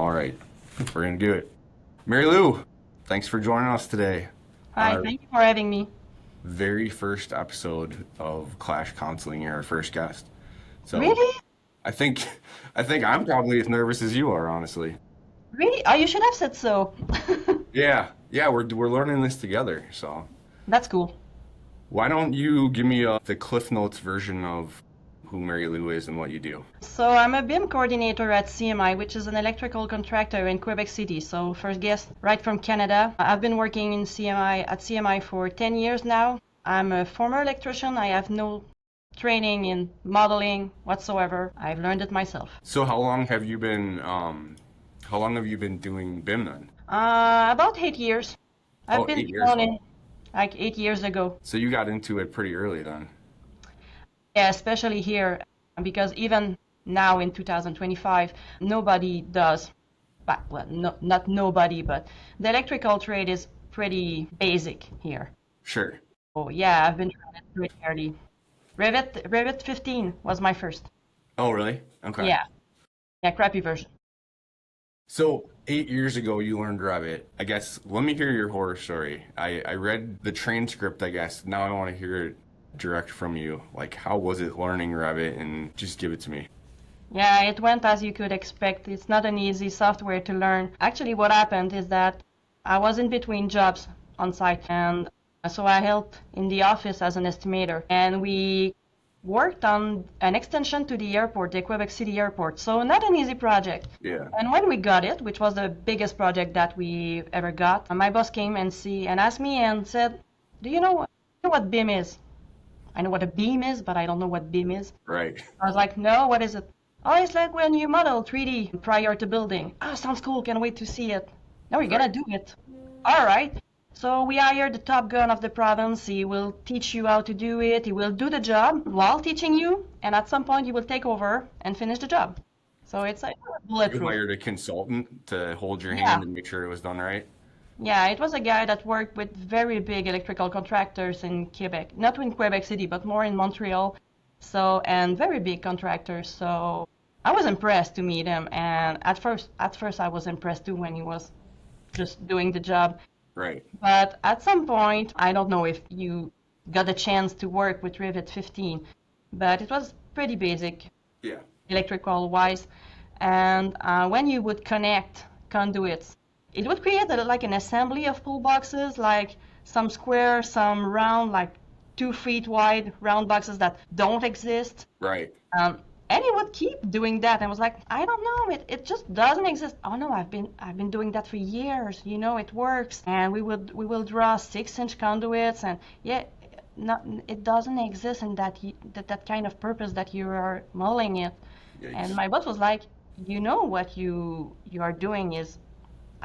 All right, we're gonna do it. Marie-Lou, thanks for joining us today on Hi, our thank you for having me. very first episode of Clash Counseling. You're our first guest, so Really? I think I think I'm probably as nervous as you are, honestly. Really? Oh, you should have said so. Yeah, we're learning this together. So That's cool. why don't you give me the Cliff Notes version of who Marie-Lou is and what you do? So I'm a BIM coordinator at CMi, which is an electrical contractor in Quebec City. So first guest right from Canada. I've been working in CMi for 10 years now. I'm a former electrician. I have no training in modeling whatsoever. I've learned it myself. So how long have you been doing BIM then? About 8 years. I've Oh, been 8 years. thrown in like 8 years ago. So you got into it pretty early then. Yeah, especially here, because even now in 2025, nobody does, but, well, no, not nobody, but the electrical trade is pretty basic here. Sure. Oh yeah, I've been trying it pretty early. Revit 15 was my first. Oh, really? Okay. Yeah, yeah, crappy version. So 8 years ago, you learned Revit. I guess let me hear your horror story. I read the transcript, I guess. Now I want to hear it direct from you. Like, how was it learning Revit? And just give it to me. Yeah, it went as you could expect. It's not an easy software to learn. Actually, what happened is that I was in between jobs on site, and so I helped in the office as an estimator. And we worked on an extension to the airport, the Quebec City airport. So not an easy project. Yeah. And when we got it, which was the biggest project that we ever got, my boss came and asked me and said, "Do you know what BIM is?" I know what a beam is, but I don't know what BIM is. Right. I was like, no, what is it? Oh, it's like when you model 3D prior to building. Oh, sounds cool. Can't wait to see it. No, you're gonna Right. do it. All right. So we hired the top gun of the province. He will teach you how to do it. He will do the job while teaching you, and at some point, you will take over and finish the job. So it's like You bulletproof. hired a consultant to hold your hand Yeah. and make sure it was done right. Yeah, it was a guy that worked with very big electrical contractors in Quebec, not in Quebec City, but more in Montreal. So, and very big contractors. So I was impressed to meet him. And at first I was impressed too when he was just doing the job. Right. But at some point, I don't know if you got a chance to work with Revit 15, but it was pretty basic Yeah. electrical wise. And when you would connect conduits, it would create like an assembly of pull boxes, like some square, some round, like 2 feet wide round boxes that don't exist. Right. Um, and it would keep doing that. And I was like, I don't know, it just doesn't exist. Oh no, I've been doing that for years. It works. And we will draw 6-inch conduits, and yeah, not it doesn't exist in that kind of purpose that you are modeling it. And Yikes. my boss was like, what you are doing is,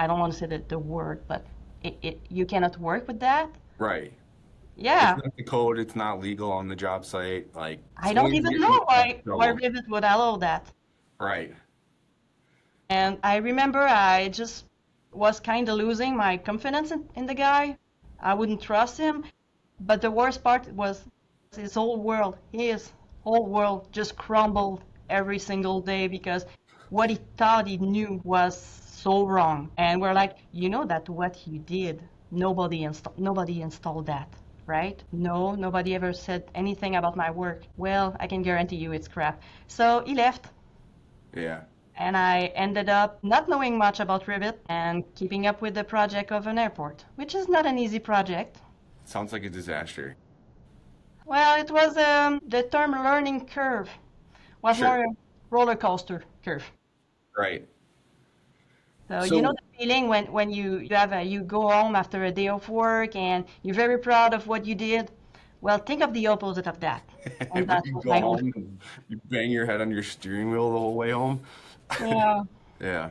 I don't want to say the word, but you cannot work with that. Right. It's Yeah, not the code. It's not legal on the job site. Like, I don't someone's even getting know you in why trouble. Revit would allow that. Right. And I remember I just was kind of losing my confidence in the guy. I wouldn't trust him. But the worst part was his whole world just crumbled every single day because what he thought he knew was so wrong. And we're like, that what you did, nobody installed that, right? No, nobody ever said anything about my work. Well, I can guarantee you it's crap. So he left, Yeah. and I ended up not knowing much about Revit and keeping up with the project of an airport, which is not an easy project. Sounds like a disaster. Well, it was the term learning curve was Sure. more a roller coaster curve. Right. So So the feeling when you go home after a day of work and you're very proud of what you did. Well, think of the opposite of that. And when that you was go my whole. home and you bang your head on your steering wheel the whole way home. Yeah, Yeah.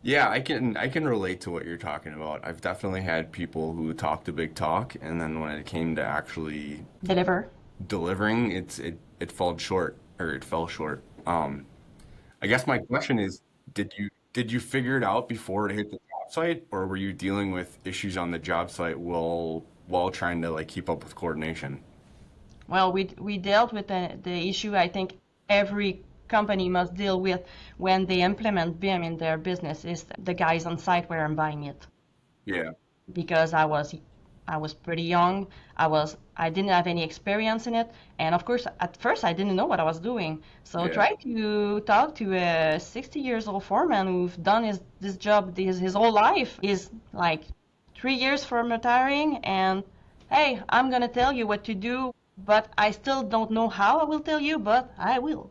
Yeah, I can relate to what you're talking about. I've definitely had people who talked a big talk, and then when it came to actually deliver. delivering, it fell short, or it fell short. I guess my question is, did you figure it out before it hit the job site, or were you dealing with issues on the job site while trying to like keep up with coordination? Well, we dealt with the issue, I think, every company must deal with when they implement BIM in their business is the guys on site where I'm buying it. Yeah. Because I was pretty young. I didn't have any experience in it, and of course at first I didn't know what I was doing. So Yeah. trying to talk to a 60 years old foreman who've done this job his whole life is like 3 years from retiring, and hey, I'm gonna tell you what to do, but I still don't know how I will tell you, but I will.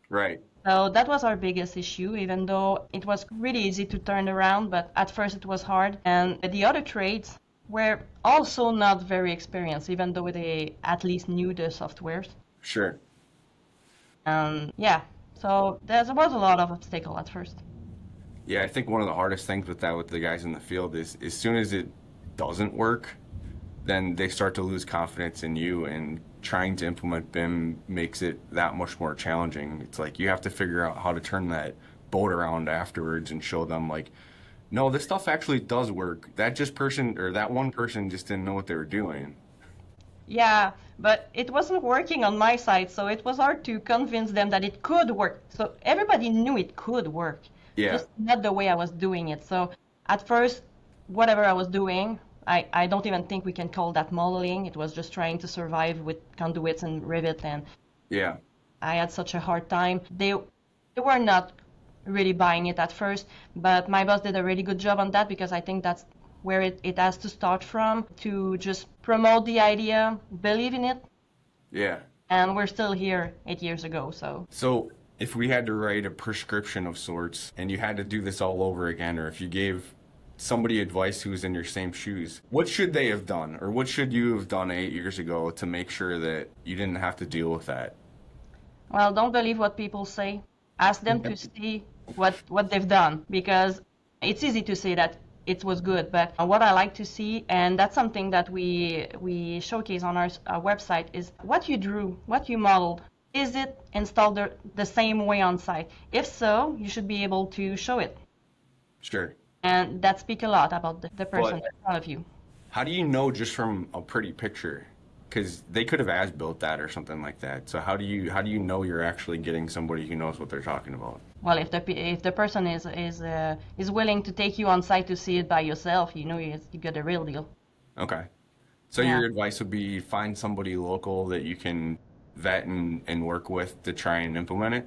Right. So that was our biggest issue, even though it was really easy to turn around, but at first it was hard. And the other trades were also not very experienced, even though they at least knew the softwares. Sure. Yeah, so there was a lot of obstacle at first. Yeah, I think one of the hardest things with that with the guys in the field is as soon as it doesn't work, then they start to lose confidence in you, and trying to implement BIM makes it that much more challenging. It's like you have to figure out how to turn that boat around afterwards and show them like, no, this stuff actually does work. That just person or that one person just didn't know what they were doing. Yeah, but it wasn't working on my side, so it was hard to convince them that it could work. So everybody knew it could work, Yeah, just not the way I was doing it. So at first, whatever I was doing, I don't even think we can call that modeling. It was just trying to survive with conduits and Revit, and yeah, I had such a hard time. They were not really buying it at first, but my boss did a really good job on that because I think that's where it has to start from to just promote the idea, believe in it, yeah. and we're still here 8 years ago. So So if we had to write a prescription of sorts and you had to do this all over again, or if you gave somebody advice who's in your same shoes, what should they have done, or what should you have done 8 years ago to make sure that you didn't have to deal with that? well, don't believe what people say. Ask them to see what they've done because it's easy to say that it was good, but what I like to see, and that's something that we showcase on our website, is what you drew, what you modeled. Is it installed the same way on site? If so, you should be able to show it, Sure. and that speaks a lot about the person But in front of you. how do you know just from a pretty picture? Because they could have as built that or something like that. So how do you know you're actually getting somebody who knows what they're talking about? Well, if the person is willing to take you on site to see it by yourself, you know you got a real deal. Okay. So Yeah. your advice would be find somebody local that you can vet and work with to try and implement it?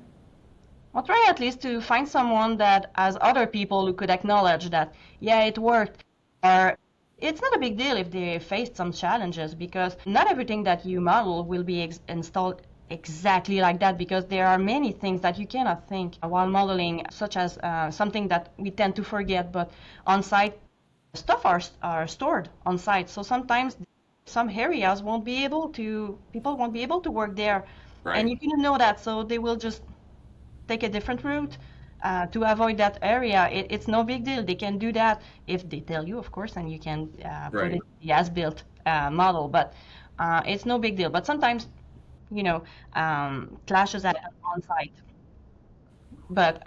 Well, try at least to find someone that has other people who could acknowledge that, yeah, it worked. Or it's not a big deal if they faced some challenges because not everything that you model will be installed exactly like that because there are many things that you cannot think while modeling, such as something that we tend to forget, but on site, stuff are stored on site. So sometimes some areas people won't be able to work there. And Right. you can know that, so they will just take a different route to avoid that area. It's no big deal. They can do that if they tell you, of course, and you can put it Right. in the as-built model. But it's no big deal. But sometimes, clashes happen on site. But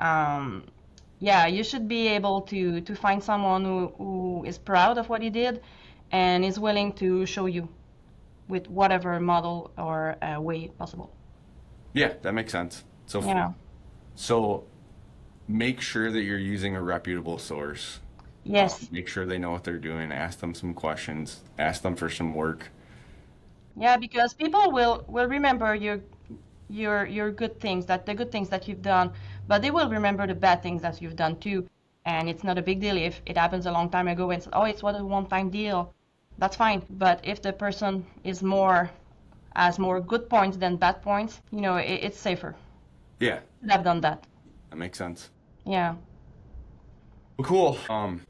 yeah, you should be able to find someone who is proud of what he did and is willing to show you with whatever model or way possible. Yeah, that makes sense. So Yeah. so make sure that you're using a reputable source. Yes. Make sure they know what they're doing. Ask them some questions. Ask them for some work. Yeah, because people will remember your good things, that the good things that you've done, but they will remember the bad things that you've done too. And it's not a big deal if it happens a long time ago and oh, it's what a one-time deal. That's fine. But if the person has more good points than bad points, it's safer. Yeah, Should have done that. that makes sense. Yeah. Well, cool.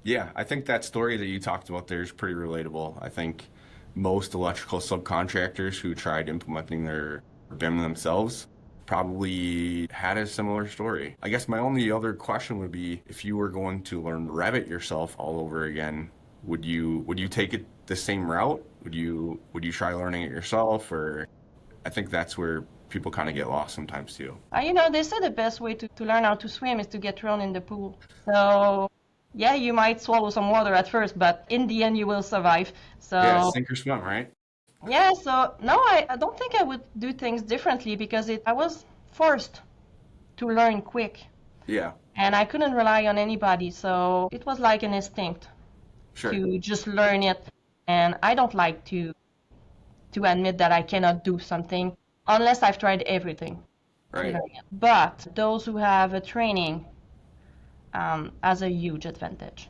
Yeah, I think that story that you talked about there is pretty relatable. I think most electrical subcontractors who tried implementing their BIM themselves probably had a similar story. I guess my only other question would be if you were going to learn Revit yourself all over again, would you take it the same route? Would you try learning it yourself, or I think that's where people kind of get lost sometimes too. They say the best way to learn how to swim is to get thrown in the pool. So, yeah, you might swallow some water at first, but in the end, you will survive. Yeah, So, sink or swim, right? yeah, so no, I don't think I would do things differently because I was forced to learn quick. Yeah, And I couldn't rely on anybody, so it was like an instinct sure. to just learn it. And I don't like to admit that I cannot do something unless I've tried everything to Right. learn it. But those who have a training has a huge advantage.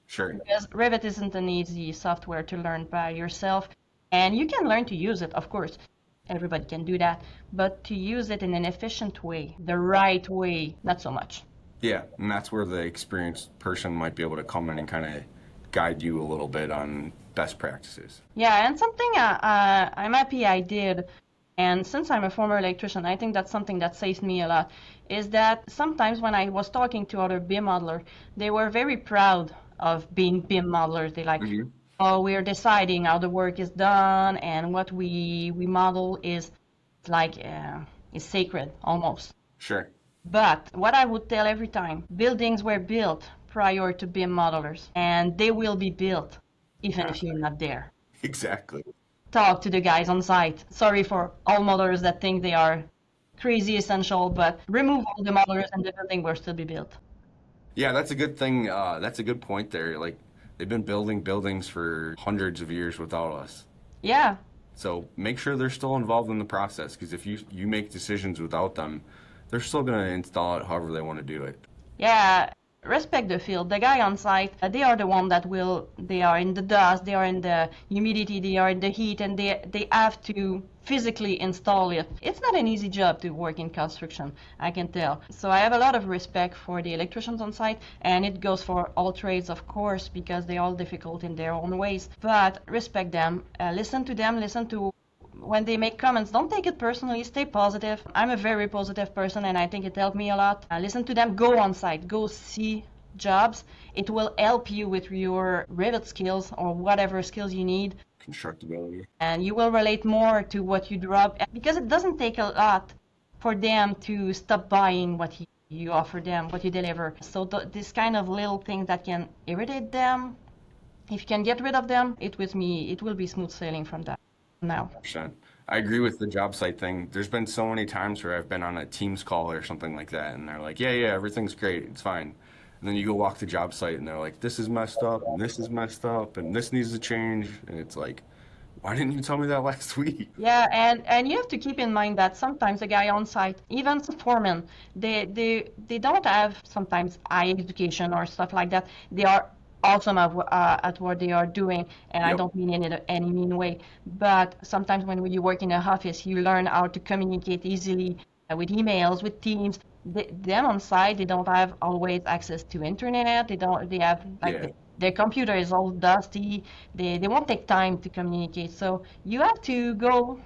Sure. Because Revit isn't an easy software to learn by yourself, and you can learn to use it, of course. Everybody can do that, but to use it in an efficient way, the right way, not so much. Yeah, and that's where the experienced person might be able to come in and kind of guide you a little bit on best practices. Yeah, and something I'm happy I did, and since I'm a former electrician, I think that's something that saved me a lot, is that sometimes when I was talking to other BIM modelers, they were very proud of being BIM modelers. They like, Hmm. oh, we're deciding how the work is done, and what we model is like is sacred almost. Sure. But what I would tell every time, buildings were built prior to BIM modelers, and they will be built even Yeah, if you're not there. exactly. Talk to the guys on site. Sorry for all modelers that think they are crazy essential, but remove all the modelers and the building will still be built. Yeah, that's a good thing. That's a good point there. Like they've been building buildings for hundreds of years without us. Yeah, So make sure they're still involved in the process because if you make decisions without them, they're still going to install it however they want to do it. yeah, respect the field. The guy on site, they are the one that will, they are in the dust, they are in the humidity, they are in the heat, and they have to physically install it. It's not an easy job to work in construction, I can tell. So I have a lot of respect for the electricians on site, and it goes for all trades, of course, because they're all difficult in their own ways. But respect them, listen to when they make comments, don't take it personally, stay positive. I'm a very positive person and I think it helped me a lot. Listen to them, go on site, go see jobs. It will help you with your Revit skills or whatever skills you need, Constructability. and you will relate more to what you drop because it doesn't take a lot for them to stop buying what you offer them, what you deliver. So this kind of little things that can irritate them, if you can get rid of them, it will be smooth sailing from that now. 100%. I agree with the job site thing. There's been so many times where I've been on a Teams call or something like that, and they're like, yeah, everything's great, it's fine. And then you go walk the job site, and they're like, this is messed up, and this is messed up, and this needs to change. And it's like, why didn't you tell me that last week? Yeah, and you have to keep in mind that sometimes a guy on site, even some foremen, they don't have sometimes high education or stuff like that. They are awesome at what they are doing, and I Yep. don't mean in any mean way. But sometimes when you work in an office, you learn how to communicate easily with emails, with Teams. Them on site, they don't have always access to internet. They have like Yeah. their computer is all dusty. They won't take time to communicate. So you have to go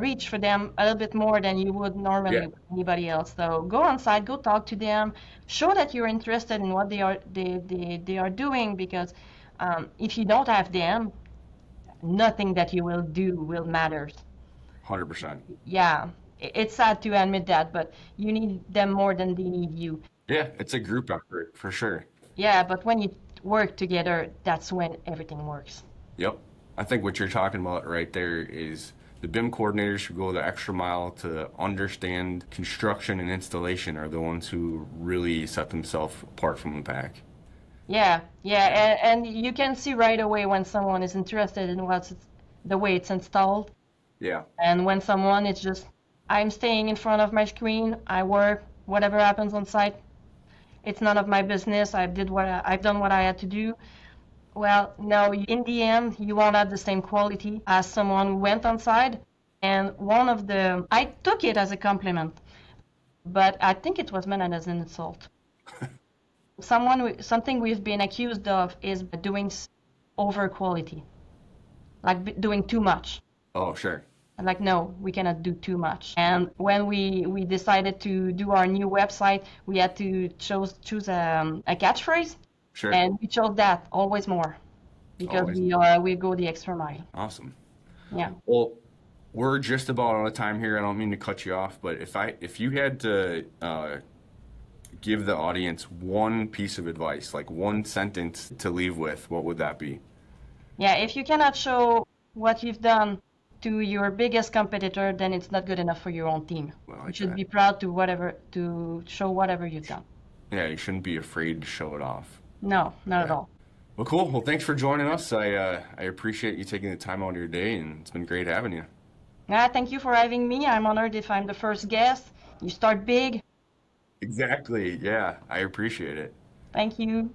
reach for them a little bit more than you would Yeah. normally with anybody else. So go on site, go talk to them, show that you're interested in what they are doing because if you don't have them, nothing that you will do will matter. 100%. Yeah, it's sad to admit that, but you need them more than they need you. Yeah, it's a group effort for sure. Yeah, but when you work together, that's when everything works. Yep. I think what you're talking about right there is the BIM coordinators who go the extra mile to understand construction and installation are the ones who really set themselves apart from the pack. Yeah, yeah, Yeah. and you can see right away when someone is interested in the way it's installed, Yeah. and when someone is just, I'm staying in front of my screen, I work, whatever happens on site, it's none of my business. I've done what I had to do. Well, no, in the end, you won't have the same quality as someone who went on site. And I took it as a compliment, but I think it was meant as an insult. Something we've been accused of is doing over quality, like doing too much. Oh, sure. And like, no, we cannot do too much. And when we decided to do our new website, we had to choose a catchphrase, Sure. and we chose that always more because Always. we go the extra mile. Awesome. Yeah. Well, we're just about out of time here. I don't mean to cut you off, but if you had to give the audience one piece of advice, like one sentence to leave with, what would that be? Yeah, if you cannot show what you've done to your biggest competitor, then it's not good enough for your own team. Well, I You like should that. be proud to show whatever you've done. Yeah, you shouldn't be afraid to show it off. No, not at Yeah. all. Well, cool. Well, thanks for joining us. I appreciate you taking the time out of your day, and it's been great having you. Thank you for having me. I'm honored if I'm the first guest. You start big. Exactly. Yeah, I appreciate it. Thank you.